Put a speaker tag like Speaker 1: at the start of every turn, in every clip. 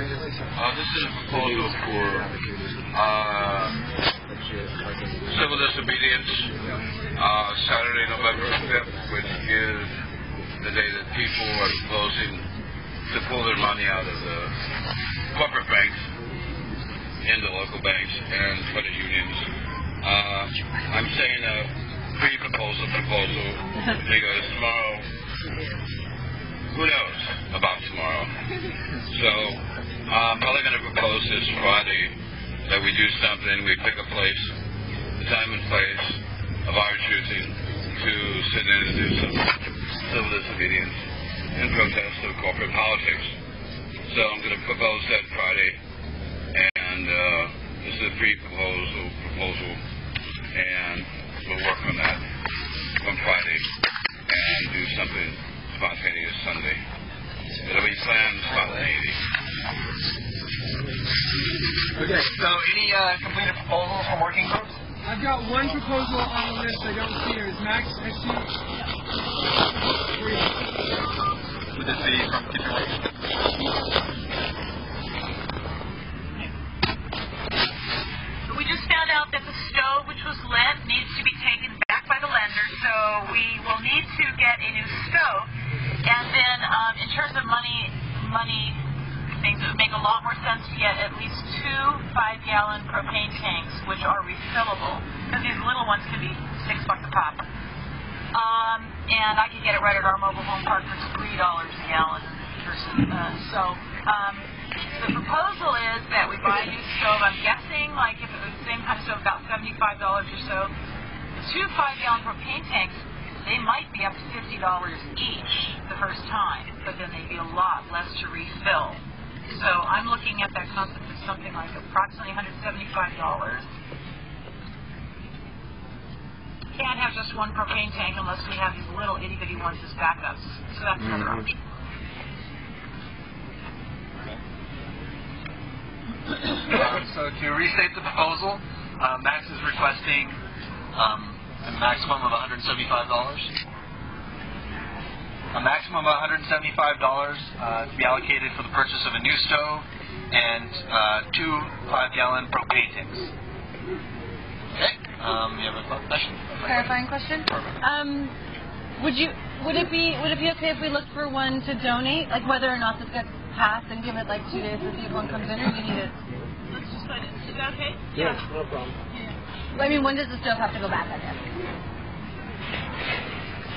Speaker 1: This is a proposal for civil disobedience, Saturday, November 5th, which is the day that people are proposing to pull their money out of the corporate banks into local banks and credit unions. I'm saying a pre-proposal because tomorrow, who knows about tomorrow? So I'm probably going to propose this Friday that we do something, we pick a place, the time and place of our choosing to sit in and do some civil disobedience and protest of corporate politics. So I'm going to propose that Friday, and this is a proposal, and we'll work on that on Friday and do something spontaneous Sunday. It'll be planned spontaneity.
Speaker 2: Okay, so any completed proposals from working groups?
Speaker 3: I've got one proposal on the list I don't see here. Is Max, I see.
Speaker 2: Would this be from Kitchen Working?
Speaker 4: We just found out that the stove, which was lit, needs to be taken back by the lender, so we will need to get a new stove. And then in terms of money things, it would make a lot more sense to get at least 2 5-gallon propane tanks, which are refillable, because these little ones can be $6 a pop. And I can get it right at our mobile home park for $3 a gallon. The proposal is that we buy a new stove. I'm guessing, like if it was the same kind of stove, about $75 or so. The 2 5-gallon propane tanks, they might be up to $50 each the first time, but then they'd be a lot less to refill. So I'm looking at that concept of something like approximately $175. Can't have just one propane tank unless we have these little itty-bitty ones as backups. So that's another option.
Speaker 2: So to restate the proposal, Max is requesting a maximum of $175. A maximum of $175 to be allocated for the purchase of a new stove and 2 5-gallon propane tanks. Okay. You have a question?
Speaker 5: Clarifying question? Would it be okay if we looked for one to donate, like whether or not this gets passed and give it like 2 days to see if one comes in, or do you need it?
Speaker 4: Let's just find it. Is that okay?
Speaker 3: Yeah, no problem.
Speaker 5: I mean, when does the stove have to go back, I guess?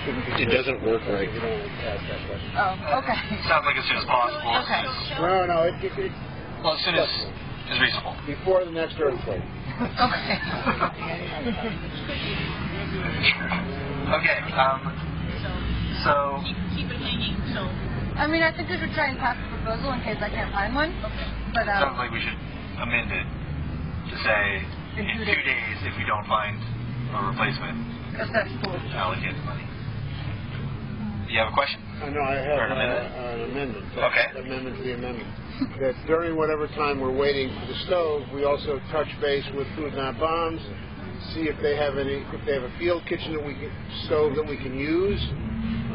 Speaker 6: It doesn't work right.
Speaker 5: Oh, okay.
Speaker 2: Sounds like as soon as possible.
Speaker 5: Okay.
Speaker 6: No.
Speaker 2: Well, as soon as is reasonable.
Speaker 6: Before the next earthquake.
Speaker 5: Okay.
Speaker 2: Okay. So.
Speaker 4: Keep it hanging till.
Speaker 5: I mean, I think we should try and pass the proposal in case I can't find one.
Speaker 4: Okay.
Speaker 5: But
Speaker 2: sounds like we should amend it to say in 2 days if we don't find a replacement.
Speaker 5: That's cool.
Speaker 2: Allocate the money. Do you have a question?
Speaker 6: No, I have an amendment.
Speaker 2: Okay.
Speaker 6: Amendment to the amendment. That during whatever time we're waiting for the stove, we also touch base with Food Not Bombs, see if they have a field kitchen stove that we can use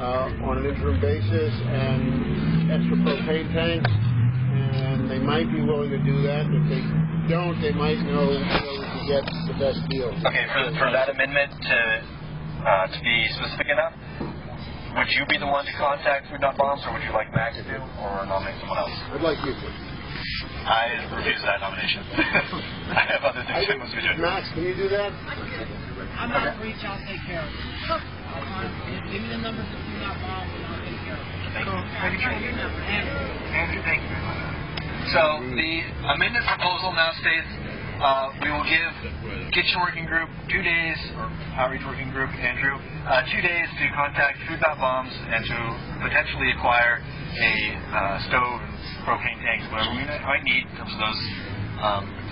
Speaker 6: on an interim basis, and extra propane tanks, and they might be willing to do that. If they don't, they might know where we can get the best deal.
Speaker 2: Okay, for that amendment to be specific enough, would you be the one to contact Food Not Bombs, or would you like Max to, or nominate someone else?
Speaker 6: I'd like you to.
Speaker 2: I refuse that nomination. I have other things I must be doing.
Speaker 6: Max, can you do that?
Speaker 3: I'm not reach, I'll take care of it. Give me the number for Food Not Bombs and I'll take care of it.
Speaker 2: Cool.
Speaker 3: Andrew,
Speaker 2: thank you. So the amended proposal now states we will give Kitchen Working Group 2 days, or Outreach Working Group, Andrew, 2 days to contact Food Not Bombs and to potentially acquire a stove and propane tanks, whatever we might need in terms of those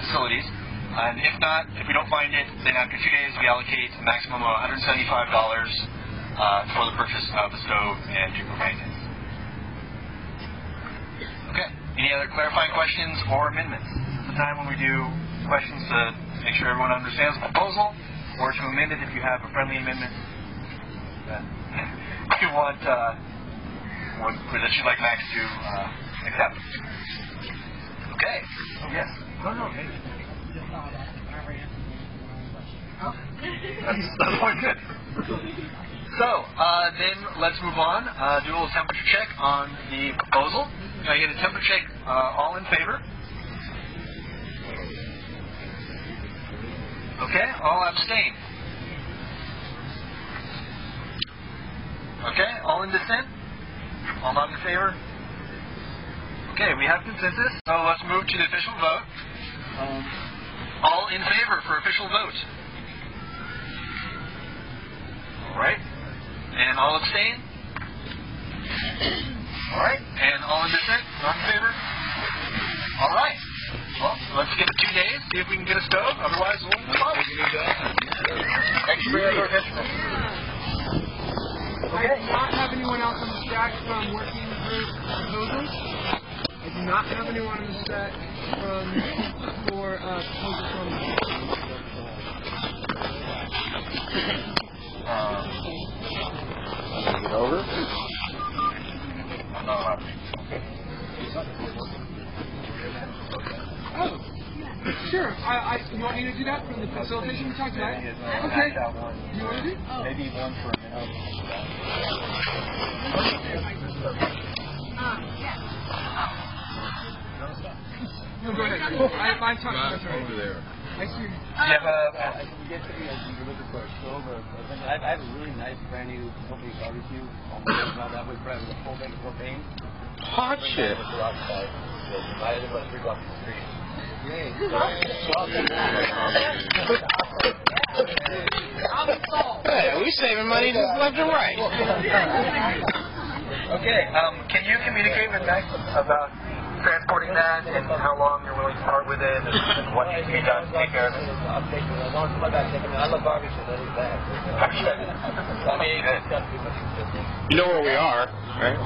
Speaker 2: facilities. And if not, if we don't find it, then after 2 days we allocate a maximum of $175 for the purchase of the stove and 2 propane tanks. Okay. Any other clarifying questions or amendments? This is the time when we do questions to make sure everyone understands the proposal, or to amend it if you have a friendly amendment that you want that you'd like Max to accept. Okay. Yes. No.
Speaker 3: Just saw that. I already answered one question.
Speaker 2: That's all good. So, then let's move on. Do a little temperature check on the proposal. Can I get a temperature check? All in favor? Okay. All abstain. Okay. All in dissent? All not in favor? Okay, we have consensus. So let's move to the official vote. All in favor for official vote? All right. And all abstain? All right. And all in dissent? Not in favor? All right. Well, let's give it 2 days, see if we can get a stove. Otherwise, we'll move on. Extra
Speaker 7: I do not have anyone else on the stack from working group proposals. I do not have anyone on the stack for proposals from
Speaker 2: get over? No.
Speaker 7: Oh, sure. You want me to do that from the facilitation we talked about? Okay. You want to do?
Speaker 2: Maybe one for a minute.
Speaker 7: No, go ahead. I talked about it.
Speaker 1: Over there.
Speaker 7: I see.
Speaker 2: You have a...
Speaker 8: You're looking for a stove or I have a really nice brand new company barbecue. Not that way, with a full bank of propane.
Speaker 1: Hot shit.
Speaker 8: I live about 3 blocks from the street. Yay.
Speaker 1: Hey, we saving money just left and right.
Speaker 2: Okay, can you communicate with Max about transporting that and how long you're willing to part with it and what needs to be done to take care of it?
Speaker 8: I'm taking it. As long as my guy's taking it. I love barbecue. That is bad. I mean,
Speaker 1: You know where we are, right?